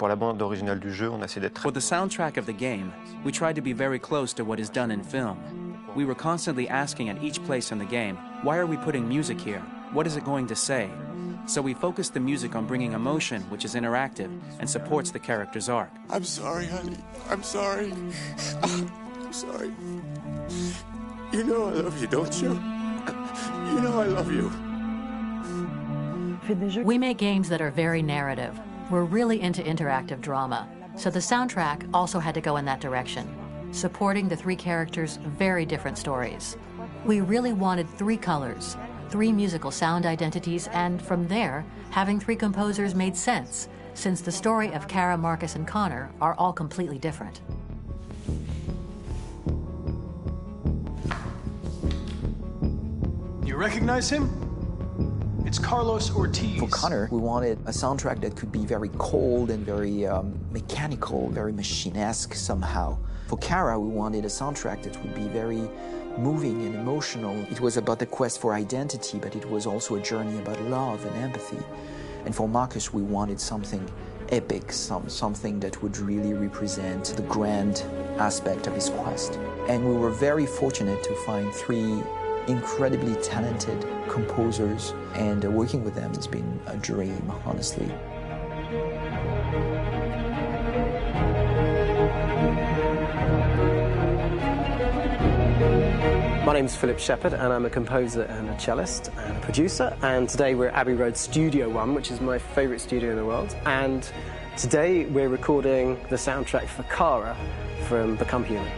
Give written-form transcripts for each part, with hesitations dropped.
Pour la bande originale du jeu, on a essayé d'être... For the soundtrack of the game, we tried to be very close to what is done in film. We were constantly asking at each place in the game, why are we putting music here? What is it going to say? So we focused the music on bringing emotion, which is interactive, and supports the character's arc. I'm sorry, honey. I'm sorry. I'm sorry. You know I love you, don't you? You know I love you. We make games that are very narrative. We're really into interactive drama, so the soundtrack also had to go in that direction, supporting the three characters' very different stories. We really wanted three colors, three musical sound identities, and from there, having three composers made sense, since the story of Kara, Marcus, and Connor are all completely different. You recognize him? It's Carlos Ortiz. For Connor, we wanted a soundtrack that could be very cold and very mechanical, very machine-esque somehow. For Kara, we wanted a soundtrack that would be very moving and emotional. It was about the quest for identity, but it was also a journey about love and empathy. And for Marcus, we wanted something epic, something that would really represent the grand aspect of his quest. And we were very fortunate to find three incredibly talented composers, and working with them has been a dream, honestly. My name's Philip Shepherd, and I'm a composer and a cellist and a producer, and today we're at Abbey Road Studio One, which is my favourite studio in the world, and today we're recording the soundtrack for Kara from Become Human.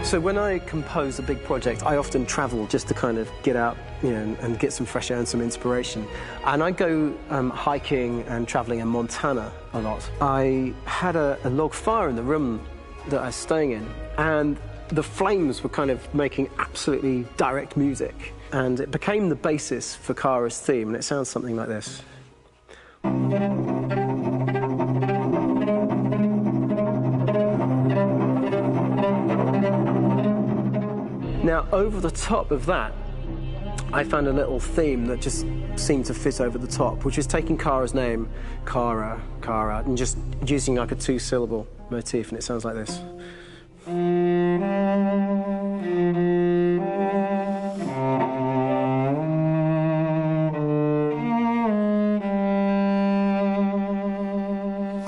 So when I compose a big project, I often travel just to kind of get out, and get some fresh air and some inspiration. And I go hiking and traveling in Montana a lot. I had a log fire in the room that I was staying in, and the flames were kind of making absolutely direct music. And it became the basis for Kara's theme, and it sounds something like this. Now, over the top of that, I found a little theme that just seemed to fit over the top, which is taking Kara's name, Kara, Kara, and just using like a two-syllable motif, and it sounds like this. We're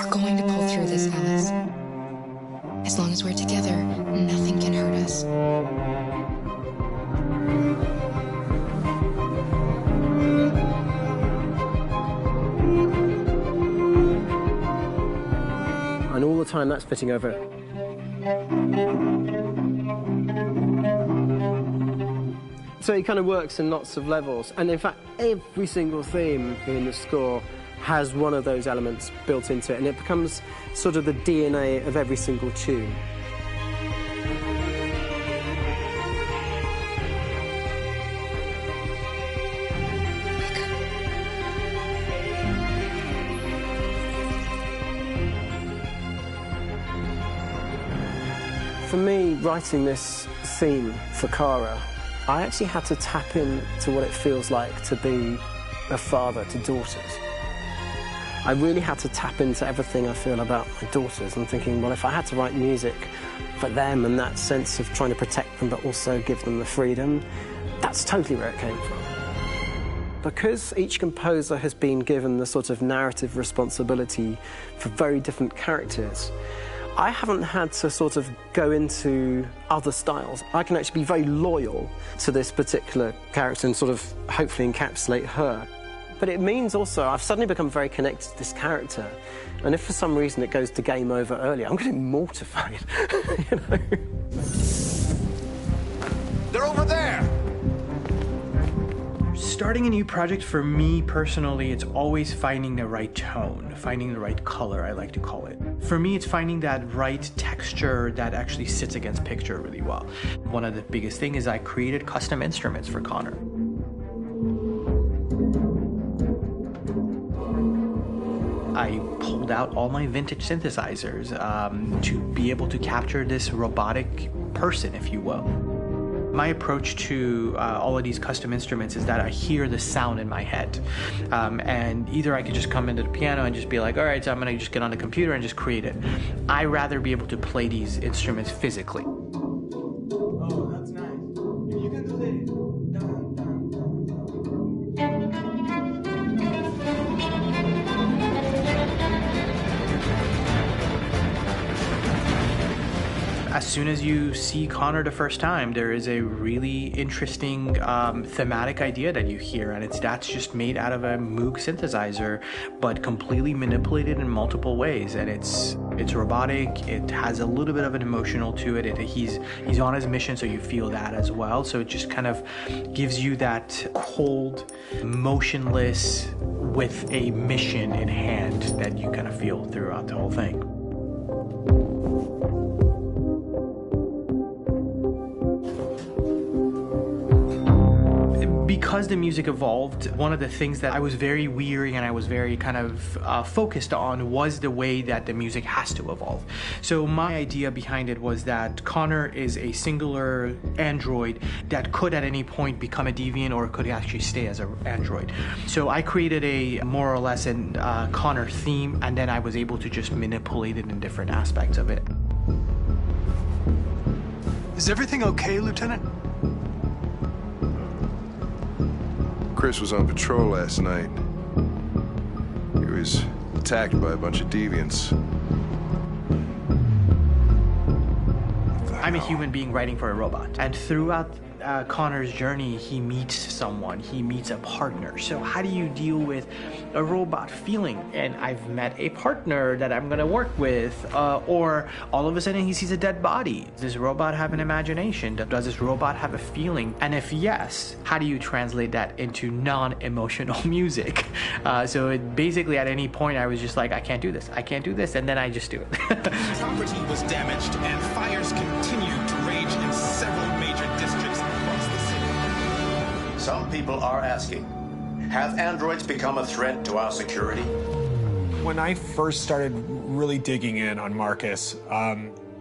going to pull through this, Alice. As long as we're together, nothing can hurt us. And all the time that's fitting over. So it kind of works in lots of levels. And in fact, every single theme in the score has one of those elements built into it, and it becomes sort of the DNA of every single tune. For me, writing this theme for Kara, I actually had to tap into what it feels like to be a father to daughters. I really had to tap into everything I feel about my daughters and thinking, well, if I had to write music for them and that sense of trying to protect them but also give them the freedom, that's totally where it came from. Because each composer has been given the sort of narrative responsibility for very different characters, I haven't had to sort of go into other styles. I can actually be very loyal to this particular character and sort of hopefully encapsulate her. But it means also I've suddenly become very connected to this character. And if for some reason it goes to game over early, I'm getting mortified, They're over there! Starting a new project, for me personally, it's always finding the right tone, finding the right color, I like to call it. For me, it's finding that right texture that actually sits against picture really well. One of the biggest things is I created custom instruments for Connor. I pulled out all my vintage synthesizers to be able to capture this robotic person, if you will. My approach to all of these custom instruments is that I hear the sound in my head. And either I could just come into the piano and just be like, all right, so I'm going to just get on the computer and just create it. I rather be able to play these instruments physically. Oh, that's nice. You can do the... As soon as you see Connor the first time, there is a really interesting thematic idea that you hear, and that's just made out of a Moog synthesizer, but completely manipulated in multiple ways. And it's robotic. It has a little bit of an emotional to it. He's on his mission, so you feel that as well. So it just kind of gives you that cold, motionless, with a mission in hand that you kind of feel throughout the whole thing. Because the music evolved, one of the things that I was very weary and I was very kind of focused on was the way that the music has to evolve. So my idea behind it was that Connor is a singular android that could at any point become a deviant or could actually stay as an android. So I created a more or less an Connor theme, and then I was able to just manipulate it in different aspects of it. Is everything okay, Lieutenant? Chris was on patrol last night. He was attacked by a bunch of deviants. I'm a human being writing for a robot. And throughout Connor's journey, he meets someone, he meets a partner. So how do you deal with a robot feeling? And I've met a partner that I'm gonna work with, or all of a sudden he sees a dead body. Does this robot have an imagination? Does this robot have a feeling? And if yes, how do you translate that into non-emotional music? So it basically at any point I was just like, I can't do this, and then I just do it. Property was damaged and fires continued to rage in several major districts across the city. Some people are asking, have androids become a threat to our security? When I first started really digging in on Marcus,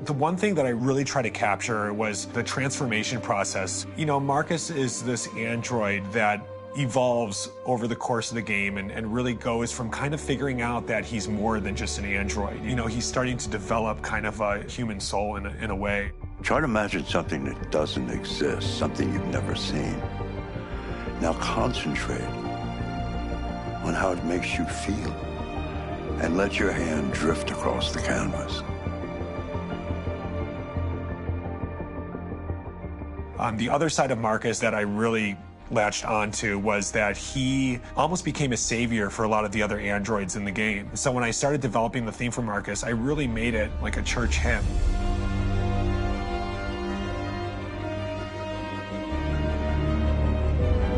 the one thing that I really tried to capture was the transformation process. You know, Marcus is this android that evolves over the course of the game and really goes from kind of figuring out that he's more than just an android. You know, he's starting to develop kind of a human soul in a way. Try to imagine something that doesn't exist, something you've never seen. Now concentrate on how it makes you feel and let your hand drift across the canvas. The other side of Marcus that I really latched onto was that he almost became a savior for a lot of the other androids in the game. So when I started developing the theme for Marcus, I really made it like a church hymn.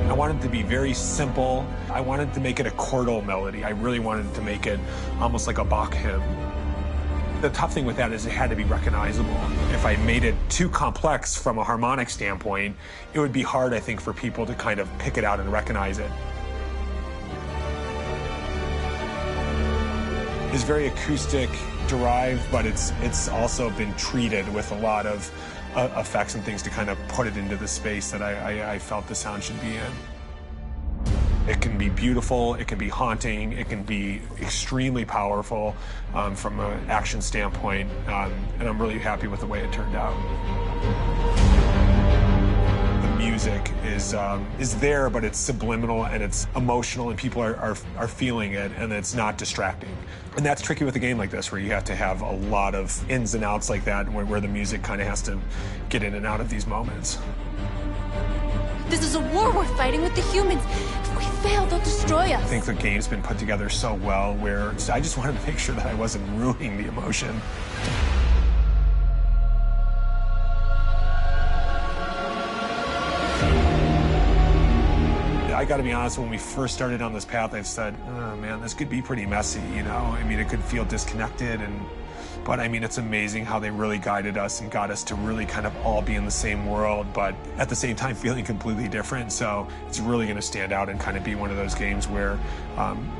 I wanted it to be very simple. I wanted to make it a chordal melody. I really wanted to make it almost like a Bach hymn. The tough thing with that is it had to be recognizable. If I made it too complex from a harmonic standpoint, it would be hard, I think, for people to kind of pick it out and recognize it. It's very acoustic derived, but it's also been treated with a lot of effects and things to kind of put it into the space that I felt the sound should be in. It can be beautiful, it can be haunting, it can be extremely powerful from an action standpoint, and I'm really happy with the way it turned out. The music is there, but it's subliminal and it's emotional, and people are feeling it, and it's not distracting. And that's tricky with a game like this, where you have to have a lot of ins and outs like that, where the music kind of has to get in and out of these moments. This is a war we're fighting with the humans. If we fail, they'll destroy us. I think the game's been put together so well where I just wanted to make sure that I wasn't ruining the emotion. I gotta be honest, when we first started on this path, I said, oh man, this could be pretty messy, you know? I mean, it could feel disconnected, and But I mean, it's amazing how they really guided us and got us to really kind of all be in the same world, but at the same time feeling completely different. So it's really going to stand out and kind of be one of those games where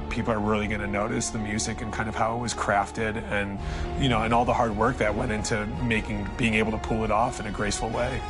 people are really going to notice the music and kind of how it was crafted, and and all the hard work that went into being able to pull it off in a graceful way.